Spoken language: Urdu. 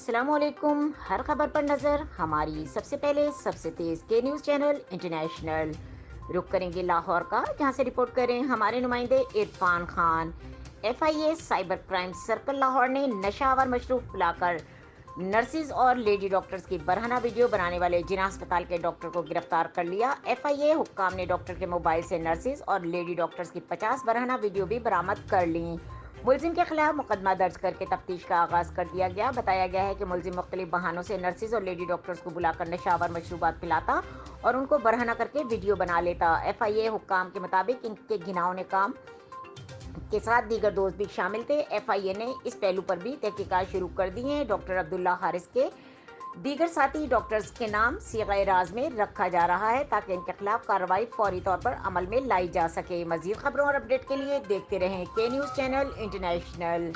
السلام علیکم۔ ہر خبر پر نظر ہماری سب سے پہلے سب سے تیز کے نیوز چینل انٹرنیشنل۔ رخ کریں گے لاہور کا، جہاں سے رپورٹ کریں ہمارے نمائندے Irfan Khan. F I A cyber crime circle Lahore نے نشہ آور مشروب پلا کر نرسز اور لیڈی ڈاکٹرز کی برہنہ ویڈیو بنانے والے جناح اسپتال کے ڈاکٹر کو گرفتار کر لیا۔ ایف آئی اے حکام نے ڈاکٹر کے موبائل سے نرسز اور لیڈی ڈاکٹرز کی 50 برہنہ ویڈیو بھی برآمد کر لیں۔ ملزم کے خلاف مقدمہ درج کر کے تفتیش کا آغاز کر دیا گیا۔ بتایا گیا ہے کہ ملزم مختلف بہانوں سے نرسز اور لیڈی ڈاکٹرز کو بلا کر نشہ آور مشروبات پلاتا اور ان کو برہنہ کر کے ویڈیو بنا لیتا۔ ایف آئی اے حکام کے مطابق ان کے گھناؤنے کام کے ساتھ دیگر دوست بھی شامل تھے۔ ایف آئی اے نے اس پہلو پر بھی تحقیقات شروع کر دی ہیں۔ ڈاکٹر عبداللہ حارث کے دیگر ساتھی ڈاکٹرز کے نام صیغہ راز میں رکھا جا رہا ہے تاکہ ان کے خلاف کارروائی فوری طور پر عمل میں لائی جا سکے۔ مزید خبروں اور اپڈیٹ کے لیے دیکھتے رہیں کے نیوز چینل انٹرنیشنل۔